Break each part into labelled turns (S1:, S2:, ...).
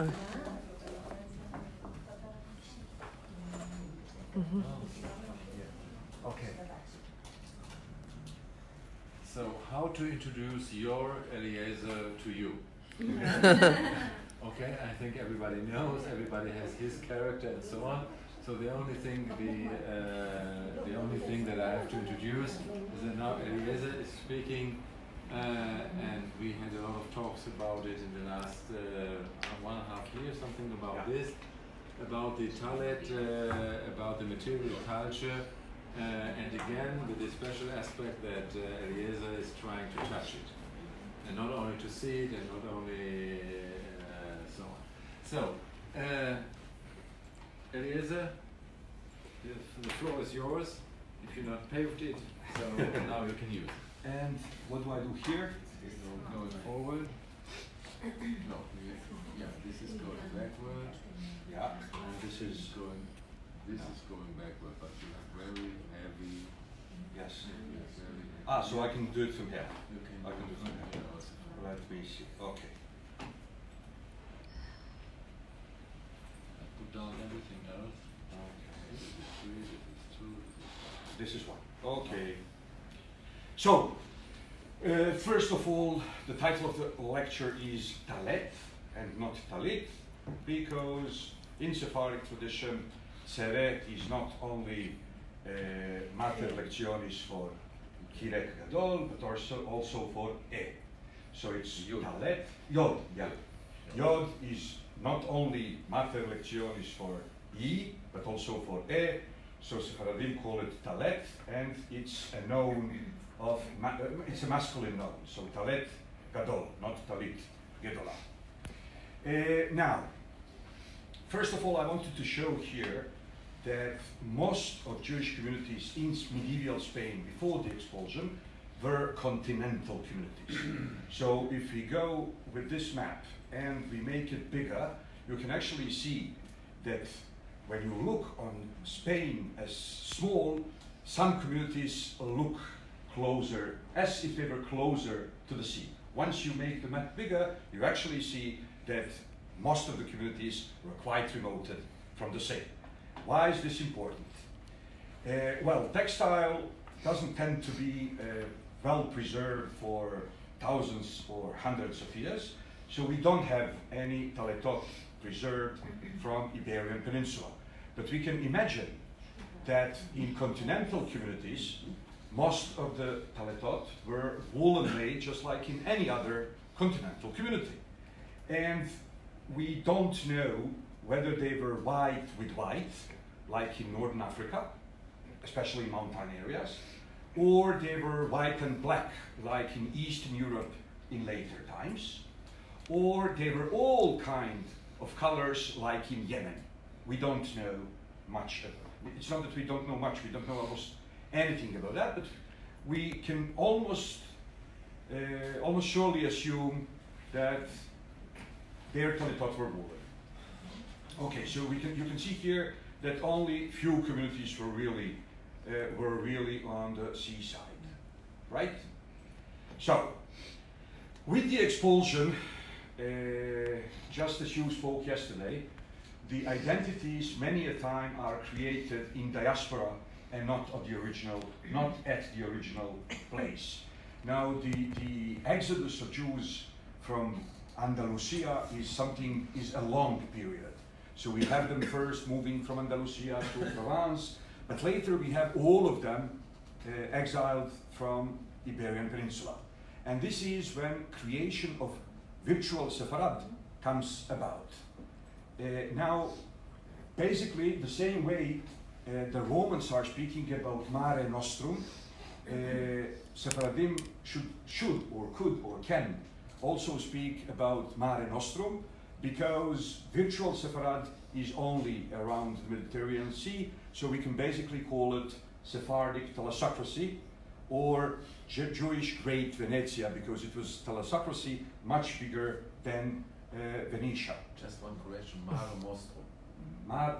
S1: Okay. So, how to introduce your Eliezer to you? Okay, I think everybody knows. Everybody has his character and so on. So the only thing that I have to introduce is that now Eliezer is speaking, and we had a lot of talks about it in the last 1.5 years, something about this, about the Tallet, about the material culture, and again with the special aspect that Eliezer is trying to touch it, and not only to see it, and not only so on. So, Eliezer, the floor is yours. If you're not paved it, so now you can use it.
S2: And what do I do here?
S1: Going forward. No, this is going backward.
S2: Yeah.
S1: And this is going backward, but you have very heavy.
S2: Yes.
S1: Very
S2: Ah, so I can do it from here.
S1: You can
S2: I can do it from here.
S1: also.
S2: Let me see. Okay.
S1: Put down everything else.
S2: Okay.
S1: This is 3, this is 2,
S2: This is 1. Okay. So, first of all, the title of the lecture is Tallet and not Tallit, because in Sephardic tradition, Tseret is not only mater lectionis for Kirek Gadol, but also for E. So it's
S1: Yod.
S2: Tallet, Yod, yeah. Yod is not only mater lectionis for E, but also for E. So Sephardim call it Tallet, and it's a noun of, it's a masculine noun. So Tallet Gadol, not Talit Gedolah. Now, first of all, I wanted to show here that most of Jewish communities in medieval Spain before the expulsion were continental communities. So if we go with this map and we make it bigger, you can actually see that when you look on Spain as small, some communities look closer, as if they were closer to the sea. Once you make the map bigger, you actually see that most of the communities were quite remote from the sea. Why is this important? Well, textile doesn't tend to be well preserved for thousands or hundreds of years, so we don't have any Talletot preserved from Iberian Peninsula. But we can imagine that in continental communities, most of the Talletot were woolen made just like in any other continental community. And we don't know whether they were white with white, like in Northern Africa, especially in mountain areas, or they were white and black, like in Eastern Europe in later times, or they were all kind of colors, like in Yemen. We don't know much. It's not that we don't know much, we don't know almost anything about that, but we can almost surely assume that their Talletot were woolen. Okay, so you can see here that only few communities were really on the seaside, right? So, with the expulsion, just as you spoke yesterday, the identities many a time are created in diaspora and not at the original place. Now, the exodus of Jews from Andalusia is a long period. So we have them first moving from Andalusia to Provence, but later we have all of them exiled from Iberian Peninsula. And this is when creation of virtual Sepharad comes about. Now, basically the same way the Romans are speaking about Mare Nostrum, Sephardim should or could or can also speak about Mare Nostrum, because virtual Sepharad is only around the Mediterranean Sea, so we can basically call it Sephardic thalassocracy, or Jewish Great Venetia, because it was thalassocracy much bigger than Venetia.
S1: Just one correction, Mare Nostrum.
S2: Mare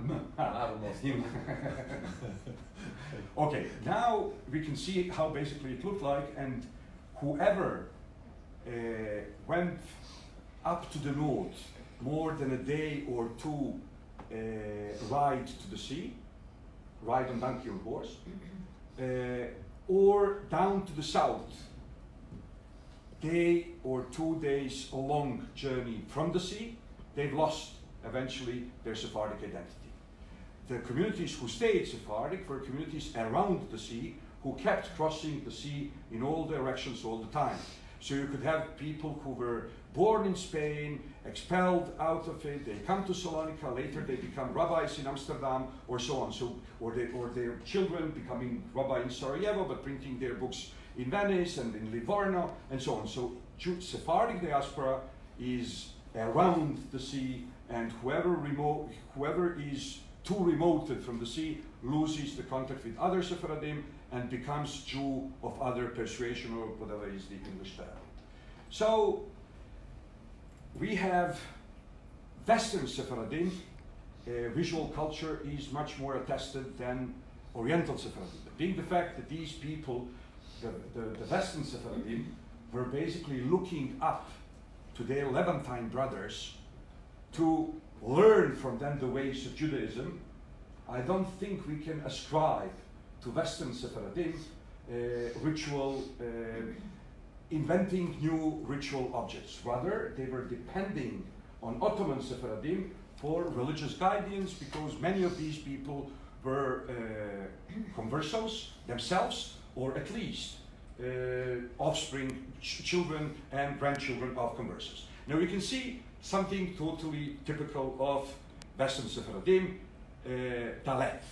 S2: Nostrum. Okay, now we can see how basically it looked like, and whoever went up to the north more than a day or two ride to the sea, ride on donkey or horse, or down to the south, day or 2 days a long journey from the sea, they've lost eventually their Sephardic identity. The communities who stayed Sephardic were communities around the sea who kept crossing the sea in all directions all the time. So you could have people who were born in Spain, expelled out of it, they come to Salonika, later they become rabbis in Amsterdam, or so on. So, or their children becoming rabbi in Sarajevo, but printing their books in Venice and in Livorno, and so on. So Sephardic diaspora is around the sea, and whoever is too remoted from the sea loses the contact with other Sephardim and becomes Jew of other persuasion, or whatever is the English term. So we have Western Sephardim, visual culture is much more attested than Oriental Sephardim. Being the fact that these people, the Western Sephardim, were basically looking up to their Levantine brothers to learn from them the ways of Judaism, I don't think we can ascribe to Western Sephardim ritual, inventing new ritual objects. Rather, they were depending on Ottoman Sephardim for religious guidance, because many of these people were conversos themselves, or at least offspring, children and grandchildren of conversos. Now we can see something totally typical of Western Sephardim, Tallet.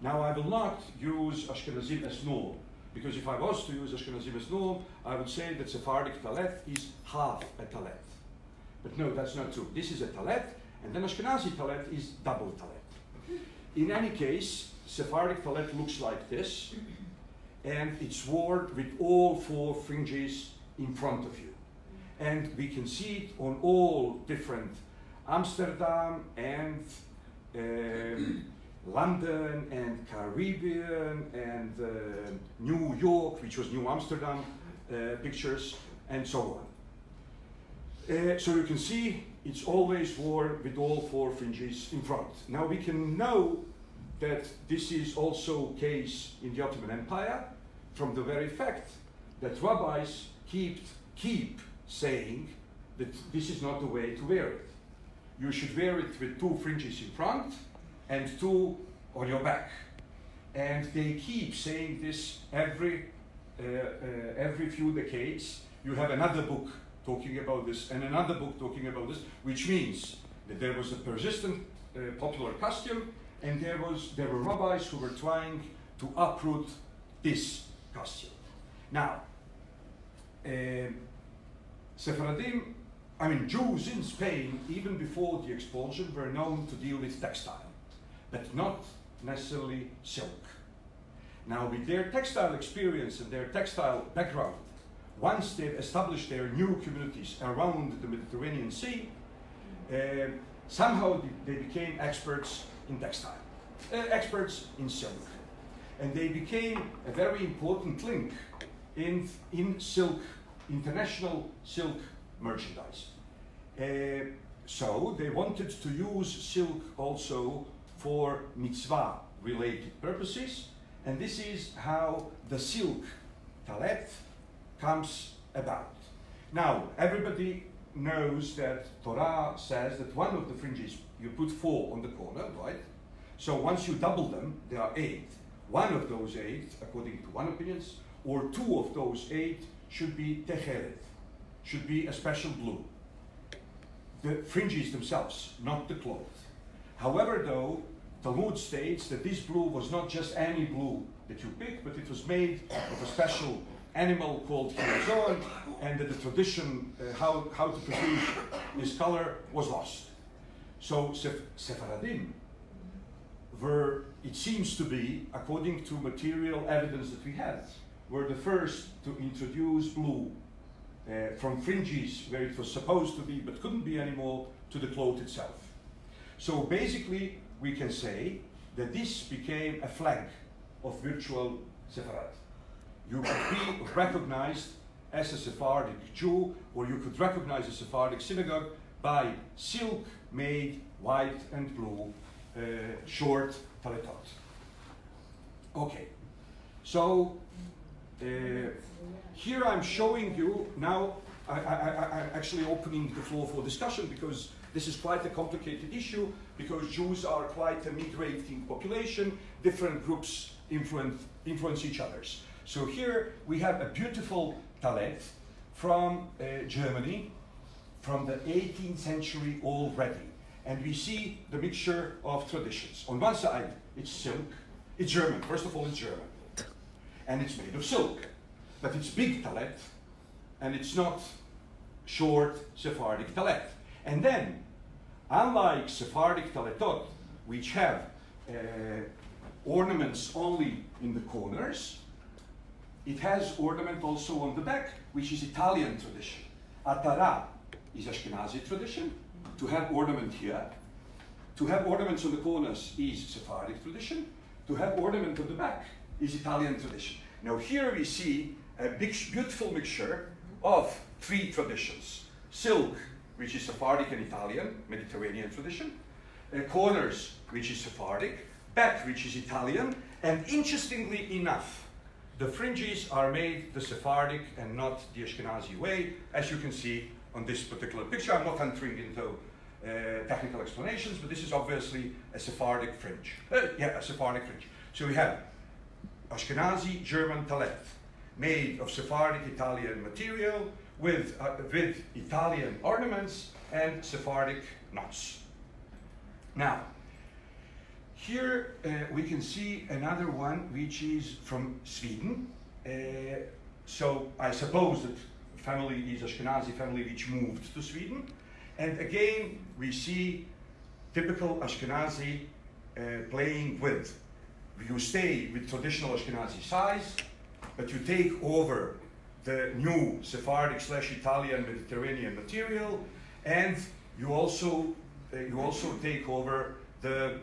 S2: Now I will not use Ashkenazim as norm, because if I was to use Ashkenazim as norm, I would say that Sephardic Tallet is half a Tallet. But no, that's not true. This is a Tallet, and then Ashkenazi Tallet is double Tallet. In any case, Sephardic Tallet looks like this, and it's worn with all 4 fringes in front of you. And we can see it on all different Amsterdam and London and Caribbean and New York, which was New Amsterdam pictures, and so on. So you can see it's always worn with all 4 fringes in front. Now we can know that this is also case in the Ottoman Empire from the very fact that rabbis keep saying that this is not the way to wear it. You should wear it with 2 fringes in front and 2 on your back. And they keep saying this every few decades. You have another book talking about this and another book talking about this, which means that there was a persistent popular costume, and there were rabbis who were trying to uproot this costume. Now, Sephardim, Jews in Spain, even before the expulsion, were known to deal with textile, but not necessarily silk. Now, with their textile experience and their textile background, once they've established their new communities around the Mediterranean Sea, somehow they became experts in textile, experts in silk. And they became a very important link in silk, international silk merchandise. So they wanted to use silk also for mitzvah-related purposes, and this is how the silk Tallet comes about. Now, everybody knows that Torah says that one of the fringes, you put 4 on the corner, right? So once you double them, there are 8. One of those 8, according to one opinion, or 2 of those 8 should be techeret, should be a special blue. The fringes themselves, not the cloth. However, though, Talmud states that this blue was not just any blue that you pick, but it was made of a special animal called chirazon, and that the tradition how to produce this color was lost. So Sephardim were, it seems to be, according to material evidence that we had, were the first to introduce blue from fringes where it was supposed to be but couldn't be anymore to the cloth itself. So basically we can say that this became a flag of virtual Sepharad. You could be recognized as a Sephardic Jew, or you could recognize a Sephardic synagogue by silk made white and blue short talletot. Okay, so here I'm showing you now. I'm actually opening the floor for discussion because this is quite a complicated issue because Jews are quite a migrating population. Different groups influence each others. So here we have a beautiful tallet from Germany from the 18th century already. And we see the mixture of traditions. On one side, it's silk. It's German. First of all, it's German. And it's made of silk. But it's big tallet, and it's not short Sephardic tallet. And then, unlike Sephardic talletot, which have ornaments only in the corners, it has ornament also on the back, which is Italian tradition. Atara is Ashkenazi tradition. To have ornament here, to have ornaments on the corners is Sephardic tradition. To have ornament on the back is Italian tradition. Now here we see a big, beautiful mixture of three traditions. Silk, which is Sephardic and Italian, Mediterranean tradition. Corners, which is Sephardic. Back, which is Italian. And interestingly enough, the fringes are made the Sephardic and not the Ashkenazi way, as you can see on this particular picture. I'm not entering into technical explanations, but this is obviously a Sephardic fringe. A Sephardic fringe. So we have Ashkenazi German tallet, made of Sephardic Italian material with Italian ornaments and Sephardic knots. Now, here we can see another one which is from Sweden. So I suppose that family is Ashkenazi family which moved to Sweden. And again, we see typical Ashkenazi playing with. You stay with traditional Ashkenazi size, but you take over the new Sephardic / Italian Mediterranean material, and you also take over the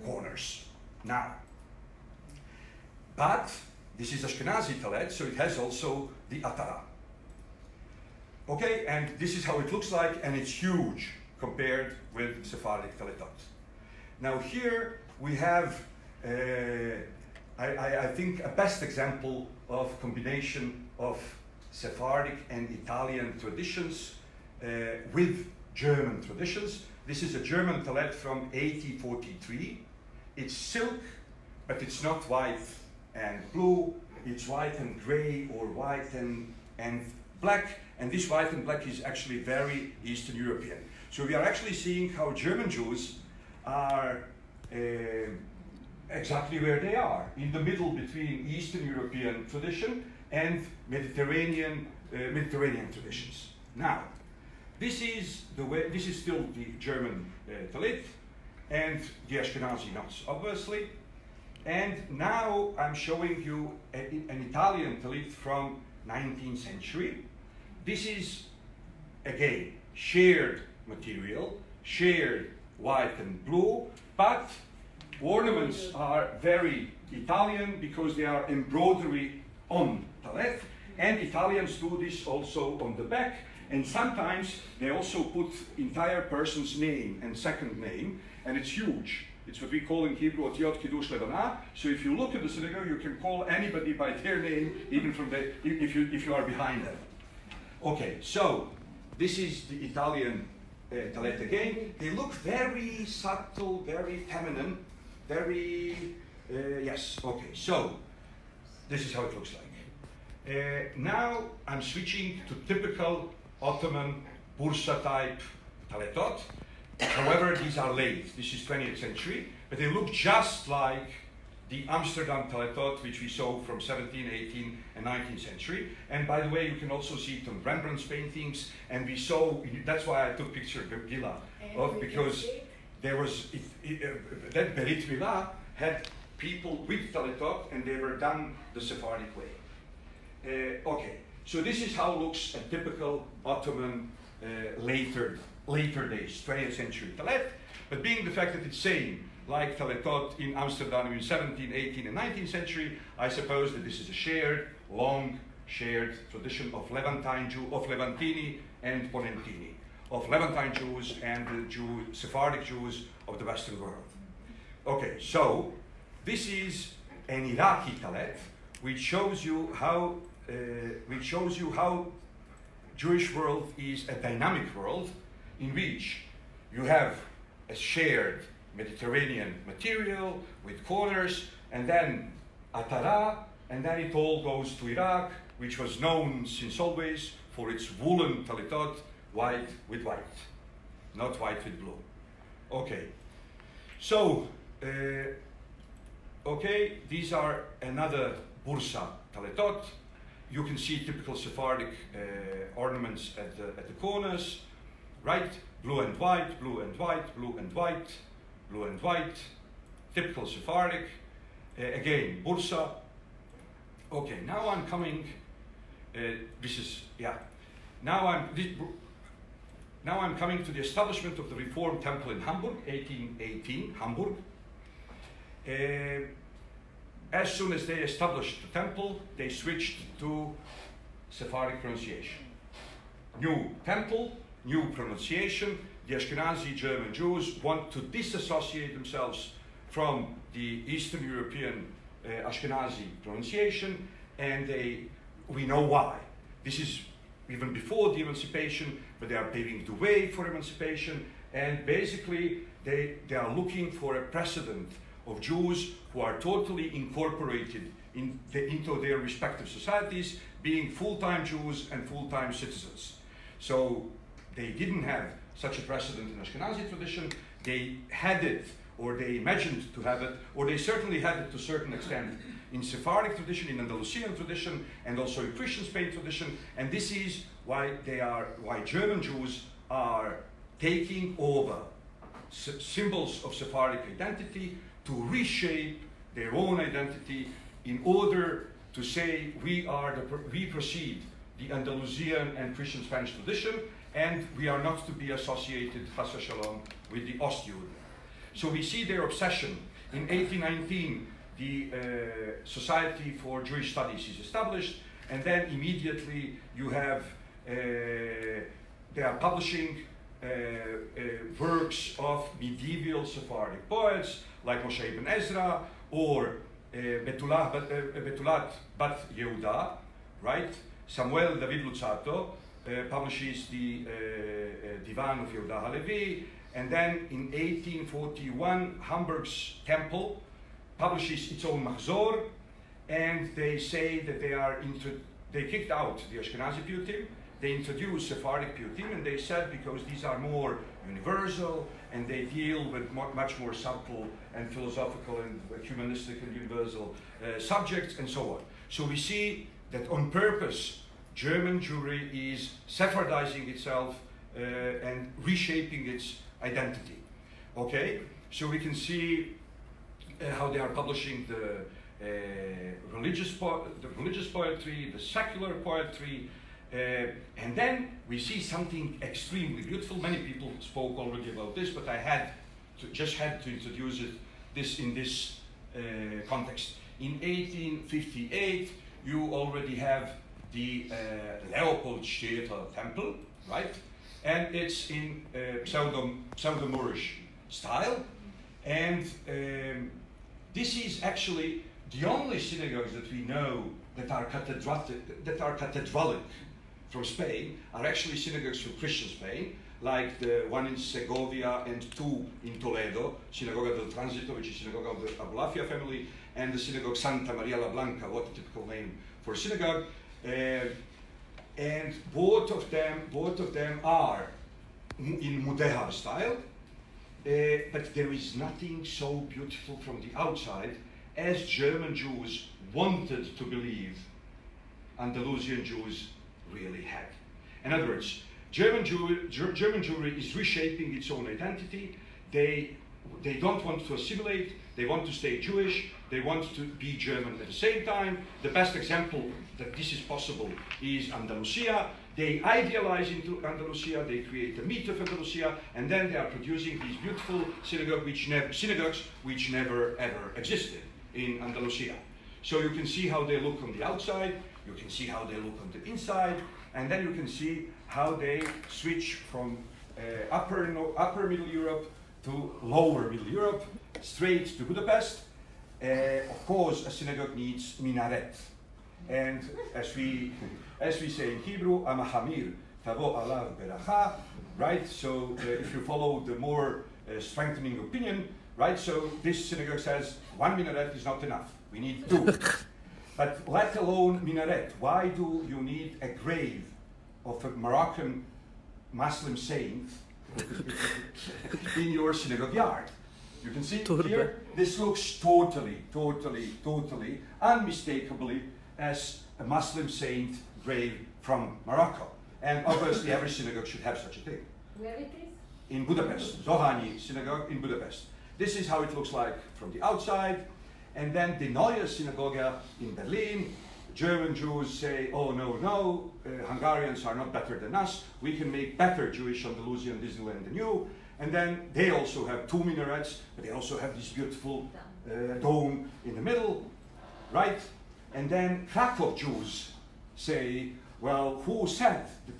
S2: corners. Now, but this is Ashkenazi tallet, so it has also the atara. Okay, and this is how it looks like, and it's huge compared with Sephardic talletot. Now here we have, I think, a best example of combination of Sephardic and Italian traditions with German traditions. This is a German tallet from 1843. It's silk, but it's not white and blue. It's white and gray or white and black. And this white and black is actually very Eastern European. So we are actually seeing how German Jews are exactly where they are, in the middle between Eastern European tradition and Mediterranean traditions. Now, this is still the German tallit and the Ashkenazi knots, obviously. And now I'm showing you an Italian tallit from 19th century. This is, again, shared material, shared white and blue, but ornaments are very Italian because they are embroidery on tallet, and Italians do this also on the back, and sometimes they also put entire person's name and second name, and it's huge. It's what we call in Hebrew Otiyot Kiddush Levana. So if you look at the synagogue, you can call anybody by their name, even from if you are behind them. Okay, so this is the Italian tallet again. They look very subtle, very feminine, very, yes, okay. So this is how it looks like. Now I'm switching to typical Ottoman Bursa type talletot. However, these are late. This is 20th century, but they look just like the Amsterdam talletot, which we saw from 17th, 18th, and 19th century. And by the way, you can also see it on Rembrandt's paintings. And we saw, that's why I took picture of Gila, because there was, that Berit Milah had people with talletot, and they were done the Sephardic way. Okay, so this is how looks a typical Ottoman later days, 20th century tallet, but being the fact that it's same like talletot in Amsterdam in 17th, 18th, and 19th century, I suppose that this is a long shared tradition of Levantine Jew, of Levantini and Ponentini, of Levantine Jews and the Sephardic Jews of the Western world. Okay, so this is an Iraqi Tallet, which shows you how Jewish world is a dynamic world in which you have a shared Mediterranean material with corners, and then Atara, and then it all goes to Iraq, which was known since always for its woolen talitot, white with white, not white with blue. Okay, so, okay, these are another Bursa talitot. You can see typical Sephardic ornaments at the corners, right? Blue and white, blue and white, blue and white, blue and white, typical Sephardic. Again, Bursa. Okay, now I'm coming. Now I'm coming to the establishment of the Reformed Temple in Hamburg, 1818, Hamburg. As soon as they established the temple, they switched to Sephardic pronunciation. New temple, new pronunciation. The Ashkenazi German Jews want to disassociate themselves from the Eastern European Ashkenazi pronunciation, and we know why. This is even before the emancipation, but they are paving the way for emancipation, and basically they are looking for a precedent of Jews who are totally incorporated into their respective societies, being full-time Jews and full-time citizens. So they didn't have such a precedent in Ashkenazi tradition. They had it, or they imagined to have it, or they certainly had it to a certain extent in Sephardic tradition, in Andalusian tradition, and also in Christian Spain tradition. And this is why German Jews are taking over symbols of Sephardic identity to reshape their own identity in order to say we precede the Andalusian and Christian Spanish tradition, and we are not to be associated, chas v'shalom, with the Ostjuden. So we see their obsession. In 1819, the Society for Jewish Studies is established, and then immediately you have, they are publishing works of medieval Sephardic poets, like Moshe ibn Ezra, or Betulat Bat Yehuda, right? Samuel David Luzzatto publishes the Divan of Yehuda Halevi, and then in 1841, Hamburg's temple publishes its own Mahzor, and they say that they kicked out the Ashkenazi Piyutim, they introduced Sephardic Piyutim, and they said because these are more universal and they deal with much more subtle and philosophical and humanistic and universal subjects and so on. So we see that on purpose German Jewry is Sephardizing itself and reshaping its identity. Okay, so we can see how they are publishing the religious poetry, the secular poetry, and then we see something extremely beautiful. Many people spoke already about this, but I just had to introduce this in this context. In 1858, you already have the Leopoldstädter Temple, right? And it's in pseudo-Moorish style, and this is actually the only synagogues that we know that are cathedralic from Spain are actually synagogues from Christian Spain, like the one in Segovia and two in Toledo, Synagoga del Transito, which is synagogue of the Abulafia family, and the synagogue Santa Maria la Blanca, what a typical name for a synagogue. And both of them are in Mudehar style, but there is nothing so beautiful from the outside as German Jews wanted to believe Andalusian Jews really had. In other words, German Jewry is reshaping its own identity. They don't want to assimilate, they want to stay Jewish, they want to be German at the same time. The best example that this is possible is Andalusia. They idealize into Andalusia, they create the myth of Andalusia, and then they are producing these beautiful synagogues which never ever existed in Andalusia. So you can see how they look on the outside, you can see how they look on the inside, And then you can see how they switch from upper Middle Europe to lower Middle Europe, straight to Budapest. Of course, a synagogue needs minaret. And as we say in Hebrew, amahamir, tavo alav beracha, right? So if you follow the more strengthening opinion, right? So this synagogue says 1 minaret is not enough. We need 2. But let alone minaret. Why do you need a grave of a Moroccan Muslim saint in your synagogue yard? You can see here, this looks totally, unmistakably as a Muslim saint grave from Morocco. And obviously every synagogue should have such a thing.
S3: Where it is?
S2: In Budapest, Zohani synagogue in Budapest. This is how it looks like from the outside. And then the Neue Synagogue in Berlin, German Jews say, oh no, Hungarians are not better than us. We can make better Jewish Andalusian Disneyland than you. And then they also have 2 minarets, but they also have this beautiful dome in the middle, right? And then Krakow Jews say, well, who said that,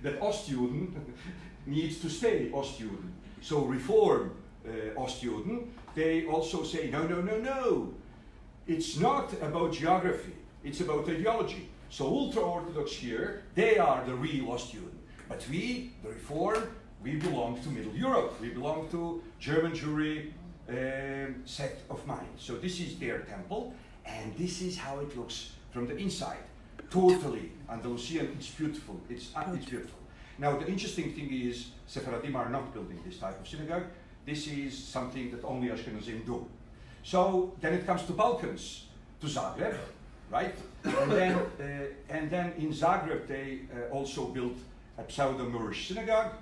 S2: that Ostjuden needs to stay Ostjuden? So reform Ostjuden. They also say, no. It's not about geography, it's about ideology. So ultra-Orthodox here, they are the real Ostjuden. But we, the reform, we belong to Middle Europe. We belong to German Jewry set of mind. So this is their temple, and this is how it looks from the inside. Totally Andalusian. It's beautiful. It's beautiful. Now the interesting thing is, Sephardim are not building this type of synagogue. This is something that only Ashkenazim do. So then it comes to Balkans, to Zagreb, right? And then in Zagreb they also built a pseudo-Moorish synagogue.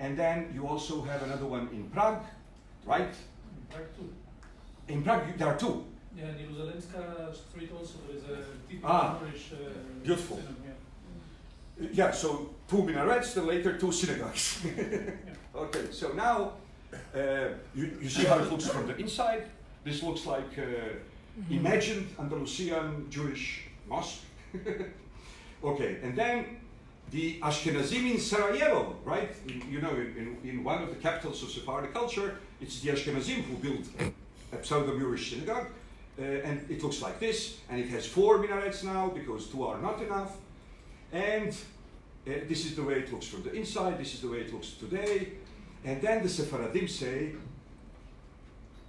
S2: And then you also have another one in Prague, right?
S4: In Prague too.
S2: In Prague there are 2.
S4: Yeah, in Jeruzalemska Street also there is a typical Moorish
S2: beautiful.
S4: synagogue,
S2: Yeah, so 2 minarets, then later 2 synagogues. Okay, so now you see how it looks from the inside. This looks like imagined Andalusian Jewish mosque. Okay, and then the Ashkenazim in Sarajevo, right? In one of the capitals of Sephardic culture, it's the Ashkenazim who built a pseudo-Moorish synagogue. And it looks like this, and it has 4 minarets now because 2 are not enough. And this is the way it looks from the inside, this is the way it looks today. And then the Sephardim say,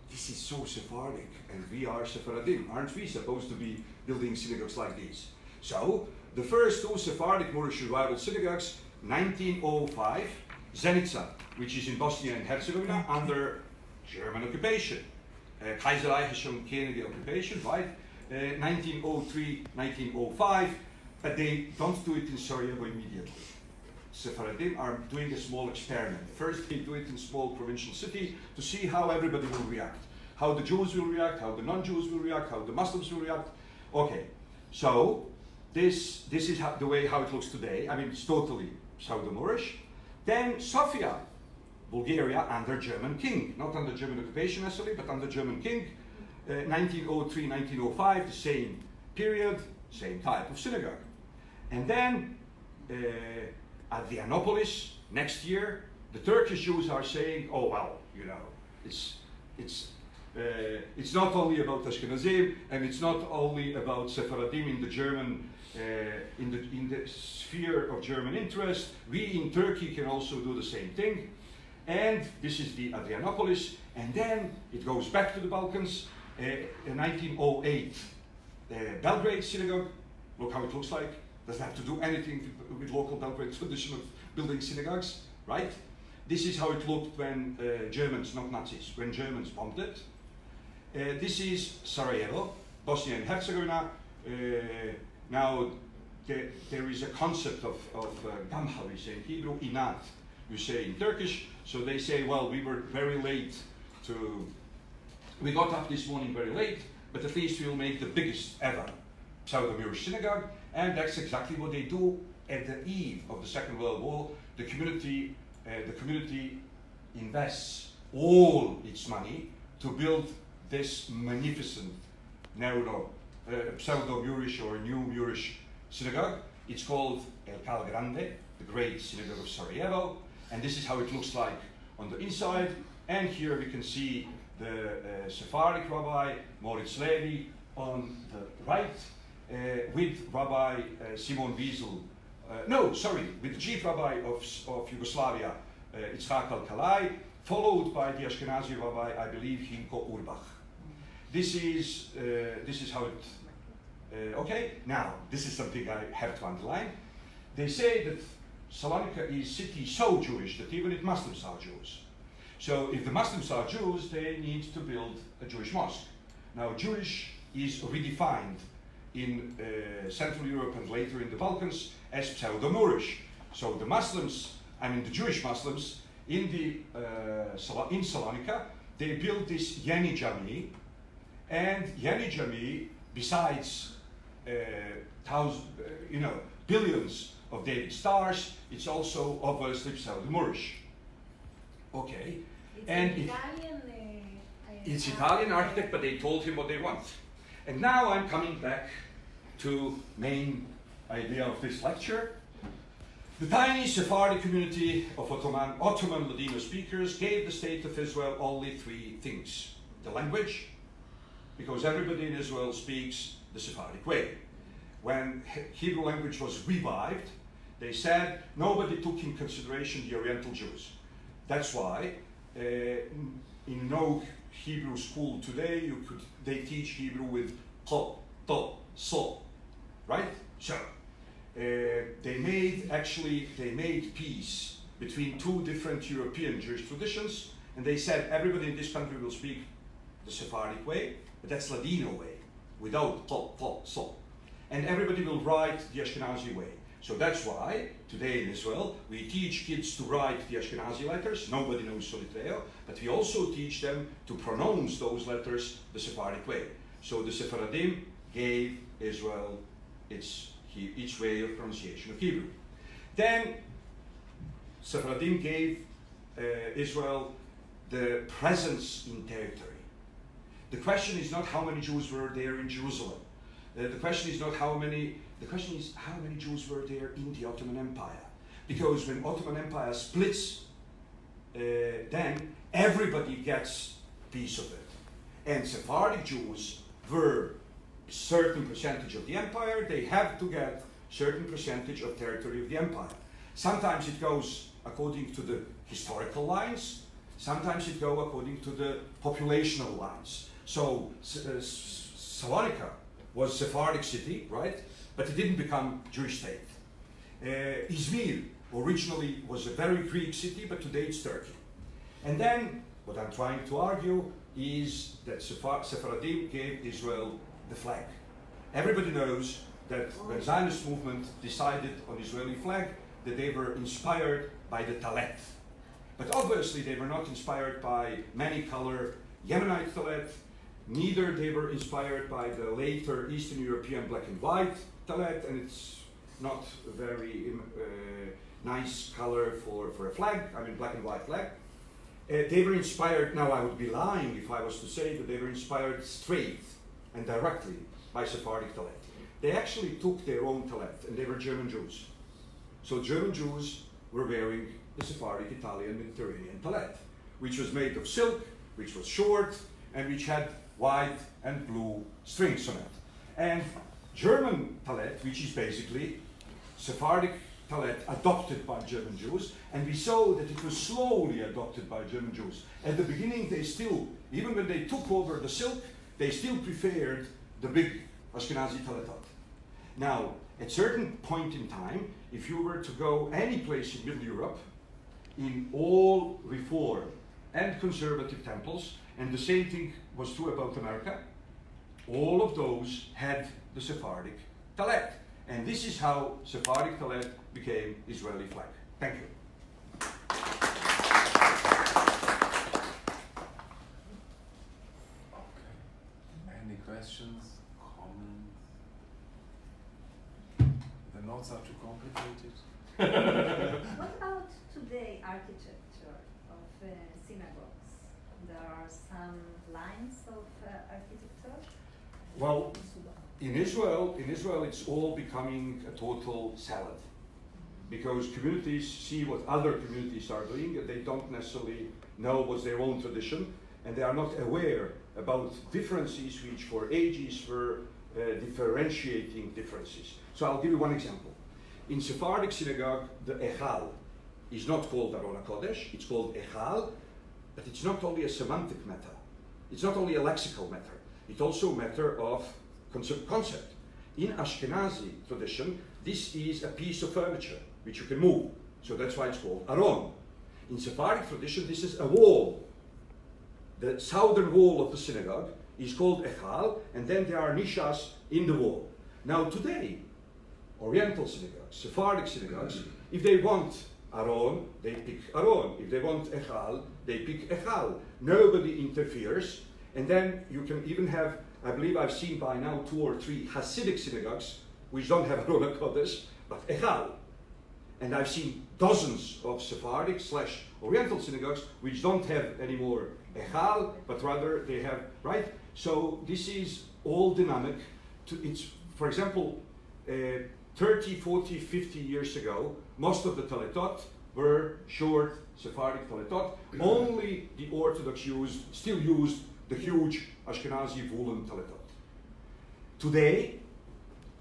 S2: this is so Sephardic, and we are Sephardim. Aren't we supposed to be building synagogues like these? So, the first 2 Sephardic Moorish revival synagogues, 1905, Zenica, which is in Bosnia and Herzegovina, under German occupation. Kaiserreichischen Kennedy occupation, right? 1903, 1905, but they don't do it in Sarajevo immediately. Sephardim are doing a small experiment. First, they do it in small provincial city to see how everybody will react. How the Jews will react, how the non-Jews will react, how the Muslims will react. Okay, so this is the way how it looks today. I mean, it's totally pseudo-Moorish. Then Sofia, Bulgaria, under German king. Not under German occupation necessarily, but under German king. 1903, 1905, the same period, same type of synagogue. And then Adrianopolis, next year, the Turkish Jews are saying, oh well, it's not only about Ashkenazim, and it's not only about Sephardim in the German, in the sphere of German interest. We in Turkey can also do the same thing. And this is the Adrianopolis, and then it goes back to the Balkans. In 1908, Belgrade synagogue. Look how it looks like. Doesn't have to do anything with local Belgrade tradition of building synagogues, right? This is how it looked when Germans, not Nazis, when Germans bombed it. This is Sarajevo, Bosnia and Herzegovina. Now, there is a concept of gamha, we say in Hebrew, inat, you say in Turkish. So they say, well, we were very late we got up this morning very late, but at least we'll make the biggest ever pseudo-Moorish synagogue. And that's exactly what they do at the eve of the Second World War. The community invests all its money to build this magnificent pseudo-Moorish or new Moorish synagogue. It's called El Cal Grande, the Great Synagogue of Sarajevo, and this is how it looks like on the inside. And here we can see the Sephardic Rabbi Moritz Levi on the right, with Rabbi Simon Wiesel, with the chief rabbi of Yugoslavia, Itzhak Al-Kalai, followed by the Ashkenazi rabbi, I believe, Himko Urbach. This is how it. Okay, now this is something I have to underline. They say that Salonika is a city so Jewish that even if Muslims are Jews. So if the Muslims are Jews, they need to build a Jewish mosque. Now Jewish is redefined in Central Europe and later in the Balkans as pseudo-Moorish. So the Muslims, the Jewish Muslims in Salonika, they built this Yeni Jami, and Yeni Jami, besides billions of David stars, it's also obviously pseudo-Moorish. Okay, it's Italian architect, but they told him what they want. And now I'm coming back to main idea of this lecture. The tiny Sephardic community of Ottoman Ladino speakers gave the state of Israel only three things: the language, because everybody in Israel speaks the Sephardic way. When Hebrew language was revived, they said nobody took in consideration the Oriental Jews. That's why in no Hebrew school today they teach Hebrew with to, so, right? So they made peace between two different European Jewish traditions, and they said everybody in this country will speak the Sephardic way, but that's Ladino way, without to, so, and everybody will write the Ashkenazi way. So that's why today in Israel we teach kids to write the Ashkenazi letters. Nobody knows Solitreo, but we also teach them to pronounce those letters the Sephardic way. So the Sephardim gave Israel its way of pronunciation of Hebrew. Then Sephardim gave Israel the presence in territory. The question is not how many Jews were there in Jerusalem. The question is how many Jews were there in the Ottoman Empire. Because when Ottoman Empire splits, then everybody gets a piece of it. And Sephardic Jews were a certain percentage of the empire. They have to get a certain percentage of territory of the empire. Sometimes it goes according to the historical lines. Sometimes it goes according to the populational lines. So Salonika was a Sephardic city, right? But it didn't become Jewish state. Izmir originally was a very Greek city, but today it's Turkey. And then what I'm trying to argue is that Sephardim gave Israel the flag. Everybody knows that when Zionist movement decided on Israeli flag, that they were inspired by the Tallet. But obviously they were not inspired by many-color Yemenite Tallet, neither they were inspired by the later Eastern European black and white Tallet, and it's not a very nice color for a flag, black and white flag. They were inspired, now I would be lying if I was to say that they were inspired straight and directly by Sephardic Tallet. They actually took their own Tallet, and they were German Jews. So German Jews were wearing the Sephardic Italian Mediterranean Tallet, which was made of silk, which was short, and which had white and blue strings on it. And German Tallet, which is basically Sephardic Tallet adopted by German Jews, and we saw that it was slowly adopted by German Jews. At the beginning, they still, even when they took over the silk, they still preferred the big Ashkenazi Talletot. Now, at certain point in time, if you were to go any place in Middle Europe, in all Reform and conservative temples, and the same thing was true about America, all of those had the Sephardic Tallet. And this is how Sephardic Tallet became Israeli flag. Thank you.
S1: Any questions, comments? The notes are too complicated.
S3: What about today architecture of synagogues? There are some lines of architecture.
S2: Well, in Israel, it's all becoming a total salad, because communities see what other communities are doing, and they don't necessarily know what's their own tradition, and they are not aware about differences which for ages were differentiating differences. So I'll give you one example. In Sephardic synagogue, the Echal is not called Aron HaKodesh, it's called Echal, but it's not only a semantic matter. It's not only a lexical matter. It's also a matter of concept. In Ashkenazi tradition, this is a piece of furniture which you can move. So that's why it's called Aron. In Sephardic tradition, this is a wall. The southern wall of the synagogue is called Echal, and then there are nishas in the wall. Now today, Oriental synagogues, Sephardic synagogues, if they want Aron, they pick Aron. If they want Echal, they pick Echal. Nobody interferes. And then you can even have, I believe I've seen by now 2 or 3 Hasidic synagogues which don't have Aron HaKodesh, but Echal. And I've seen dozens of Sephardic/Oriental synagogues which don't have anymore Echal, but rather they have, right? So this is all dynamic. It's, for example, 30, 40, 50 years ago, most of the Talletot were short Sephardic Talletot. Only the Orthodox Jews still used the huge Ashkenazi woolen Talletot. Today,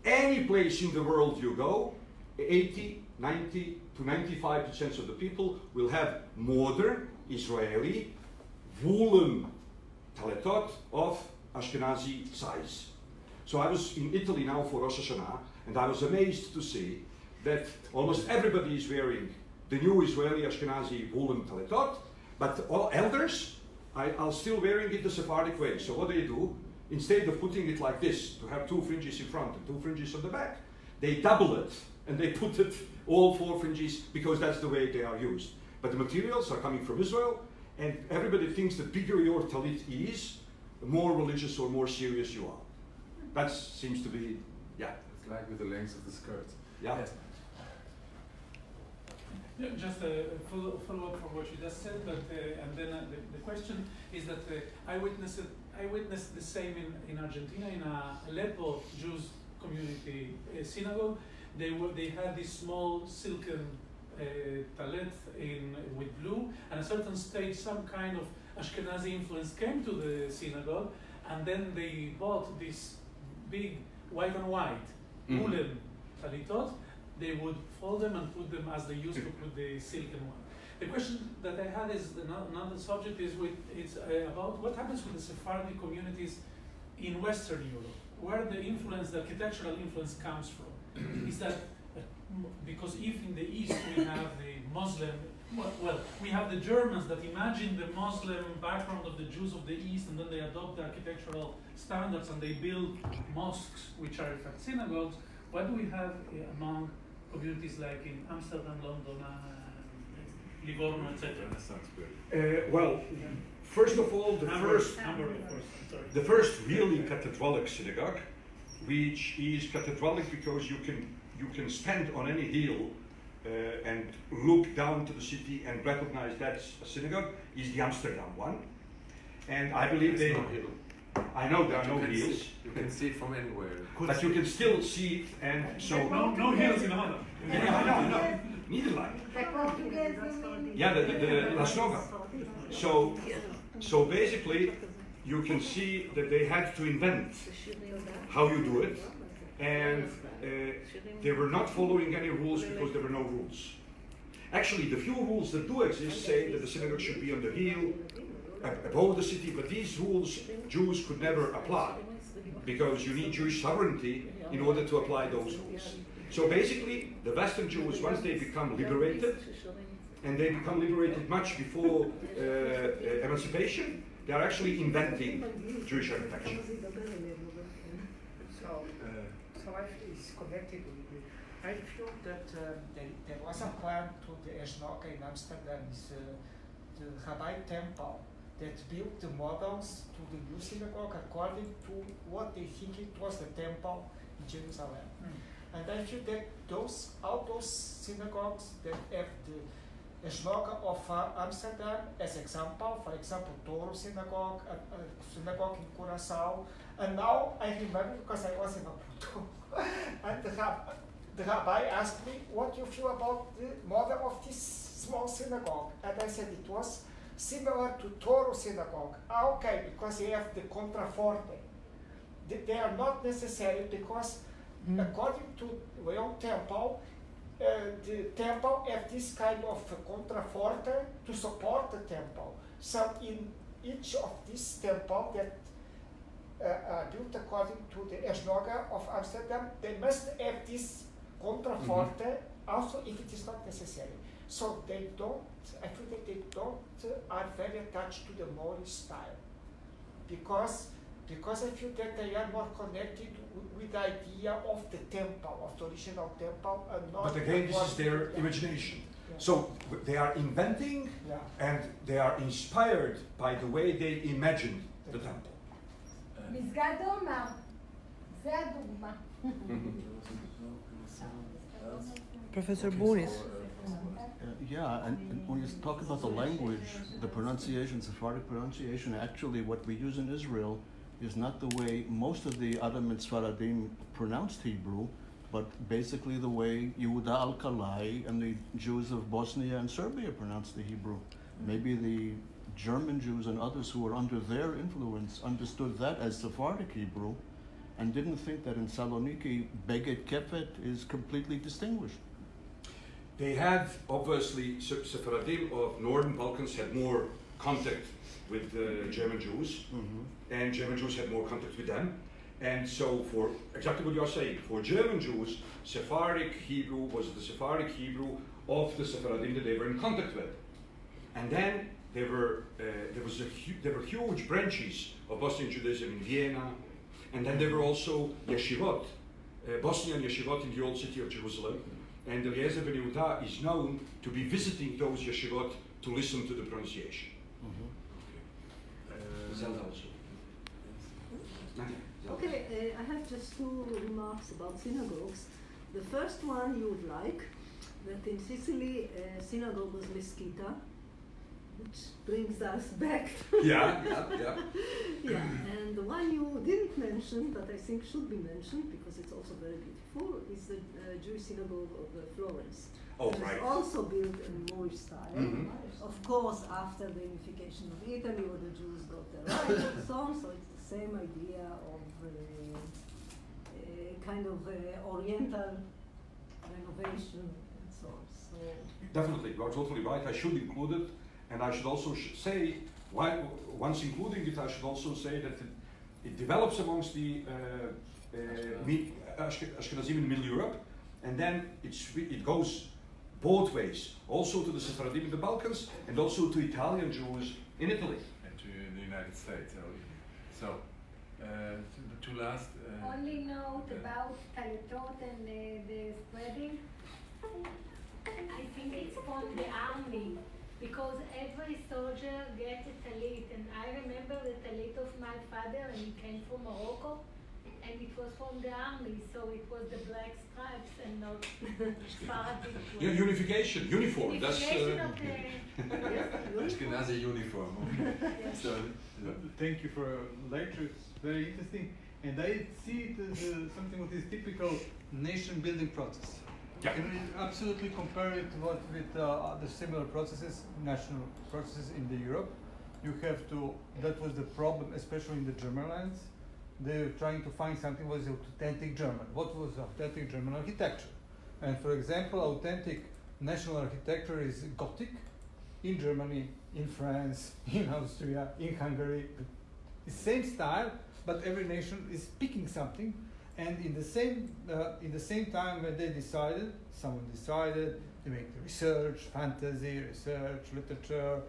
S2: any place in the world you go, 80, 90 to 95% of the people will have modern Israeli woolen Talletot of Ashkenazi size. So I was in Italy now for Rosh Hashanah, and I was amazed to see that almost everybody is wearing the new Israeli Ashkenazi woolen Talletot, but all elders are still wearing it the Sephardic way. So what do? Instead of putting it like this, to have 2 fringes in front and 2 fringes on the back, they double it, and they put it all 4 fringes, because that's the way they are used. But the materials are coming from Israel, and everybody thinks the bigger your talit is, the more religious or more serious you are. That seems to be, yeah.
S1: It's like with the length of the skirt.
S2: Yeah.
S1: Yes.
S4: Yeah, just a follow-up from what you just said, but and then the question is that I witnessed the same in Argentina, in a Aleppo Jews community synagogue. They had this small silken tallet with blue, and at a certain stage some kind of Ashkenazi influence came to the synagogue, and then they bought this big white and white woolen talitot. They would fold them and put them as they used to put the silken one. The question that I had is another subject is about what happens with the Sephardic communities in Western Europe, where the influence, the architectural influence comes from. Is that because if in the East we have the Muslim, well, we have the Germans that imagine the Muslim background of the Jews of the East, and then they adopt the architectural standards and they build mosques, which are in fact synagogues. What do we have among communities like in Amsterdam, London, Livorno, etc.?
S1: That sounds good.
S2: Well, first of all,
S4: Hamburg, of course. Sorry.
S2: the first really cathedralic synagogue, which is cathedralic because you can stand on any hill and look down to the city and recognize that's a synagogue, is the Amsterdam one. And I believe
S1: There's no hill.
S2: I know there are no
S1: You can
S2: hills.
S1: see- You can see it from anywhere.
S2: But you can still see it, and so...
S4: No hills in Holland.
S2: Yeah, I know. Nederland.
S3: The Portuguese mean?
S2: Yeah, the La Snoga. So basically, you can see that they had to invent how you do it, and they were not following any rules because there were no rules. Actually, the few rules that do exist say that the synagogue should be on the hill, above the city, but these rules Jews could never apply because you need Jewish sovereignty in order to apply those rules. So basically, the Western Jews, once they become liberated, and they become liberated much before emancipation, they are actually inventing Jewish architecture.
S5: So it's connected with it. I feel that there was a plan to the Esnoka in Amsterdam, is the Rabbi Temple, that built the models to the new synagogue according to what they think it was the temple in Jerusalem. And I feel that all those synagogues that have synagogue of Amsterdam as example. For example, Toro Synagogue, synagogue in Curaçao. And now I remember because I was in Maputo, and the rabbi asked me, "What do you feel about the model of this small synagogue?" And I said it was similar to Toro Synagogue. Okay, because they have the contraforte. They are not necessary because according to Leon Temple, the temple have this kind of contraforte to support the temple. So in each of these temples that built according to the synagogue of Amsterdam, they must have this contraforte also if it is not necessary. So they don't, I feel that they don't are very attached to the Moorish style because I feel that they are more connected with the idea of the temple, of the original temple, and not.
S2: But again, this is their imagination.
S5: Yeah.
S2: So they are inventing and they are inspired by the way they imagined the temple.
S3: מסגד עומר, זה הדוגמה.
S6: Professor Bonis.
S7: Yeah, and when you talk about the language, the pronunciation, Sephardic pronunciation, actually what we use in Israel is not the way most of the Adam Sfaradim pronounced Hebrew, but basically the way Yehuda al-Kalai and the Jews of Bosnia and Serbia pronounced the Hebrew. Maybe the German Jews and others who were under their influence understood that as Sephardic Hebrew and didn't think that in Saloniki, Beget Kefet is completely distinguished.
S2: They had, obviously, Sephardim of Northern Balkans had more contact with German Jews, and German Jews had more contact with them. And so for exactly what you are saying, for German Jews, Sephardic Hebrew was the Sephardic Hebrew of the Sephardim that they were in contact with. And then there were huge branches of Bosnian Judaism in Vienna, and then there were also yeshivot, Bosnian yeshivot in the old city of Jerusalem. And Eliezer ben Yehuda is known to be visiting those yeshivot to listen to the pronunciation. Zelda also.
S8: Okay, I have just two remarks about synagogues. The first one you would like, that in Sicily, synagogue was Mesquita, which brings us back to
S2: Yeah.
S8: yeah, and the one you didn't mention, but I think should be mentioned because it's also very beautiful, is the Jewish synagogue of Florence.
S2: Oh,
S8: It was
S2: right.
S8: also built in Moorish style, of course after the unification of Italy where the Jews got their rights and so on, so it's the same idea of kind of oriental renovation and so on. So
S2: Definitely, you are totally right. I should include it, and I should also say, once including it, I should also say that it develops amongst the Ashkenazim in Middle Europe, and then it goes both ways, also to the Sephardim in the Balkans, and also to Italian Jews in Italy.
S1: And to the United States. So the two last.
S3: Only note about Talletot and the spreading. I think it's from the army, because every soldier gets a talit, and I remember the talit of my father, and he came from Morocco, and it was from the army, so it was the black stripes and not Sephardic.
S2: Unification, uniform. That's
S3: Unification of the
S1: Ashkenazi uniform. So,
S9: Thank you for a lecture. It's very interesting, and I see it as something what is typical nation-building process.
S2: Yeah.
S9: Can we absolutely compare it with the similar processes, national processes in the Europe? You have to. That was the problem, especially in the German lands. They were trying to find something was authentic German. What was authentic German architecture? And for example, authentic national architecture is Gothic in Germany, in France, in Austria, in Hungary. The same style, but every nation is picking something. And in the same time when someone decided to make the research, fantasy, research, literature,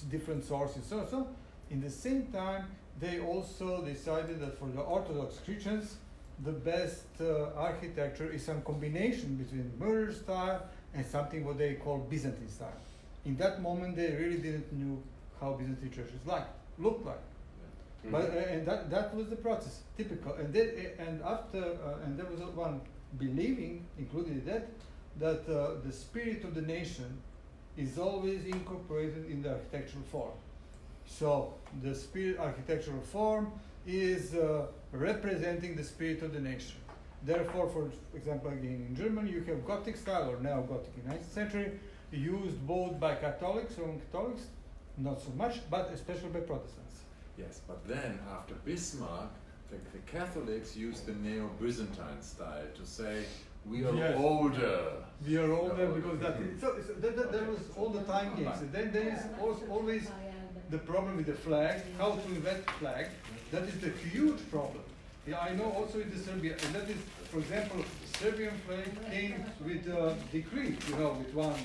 S9: different sources, so in the same time, they also decided that for the Orthodox Christians, the best architecture is some combination between Moorish style and something what they call Byzantine style. In that moment, they really didn't know how Byzantine churches looked like. But and that was the process, typical. And then and there was one believing, including that the spirit of the nation is always incorporated in the architectural form. So the spirit architectural form is representing the spirit of the nation. Therefore, for example, again in Germany, you have Gothic style or neo-Gothic in 19th century, used both by Catholics, Roman Catholics, not so much, but especially by Protestants.
S1: Yes, but then after Bismarck, the Catholics used the neo-Byzantine style to say we are
S9: Yes.
S1: older.
S9: We are older because that that was all the time games. And then there is also always the problem with the flag, how to invent flag. That is the huge problem. Yeah, I know also in the Serbia, and that is, for example, Serbian flag came with a decree, with one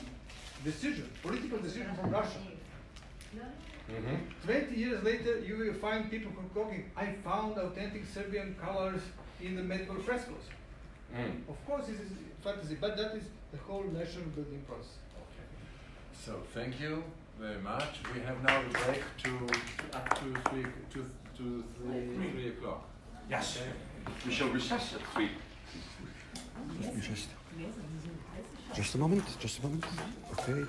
S9: decision, political decision from Russia. 20 years later, you will find people talking, I found authentic Serbian colors in the medieval frescoes. Of course, this is fantasy, but that is the whole national building process.
S1: Okay. So thank you very much. We have now a break to up to 3 o'clock.
S2: Yes.
S1: Okay.
S2: We shall recess at 3.
S6: Just a moment. Okay.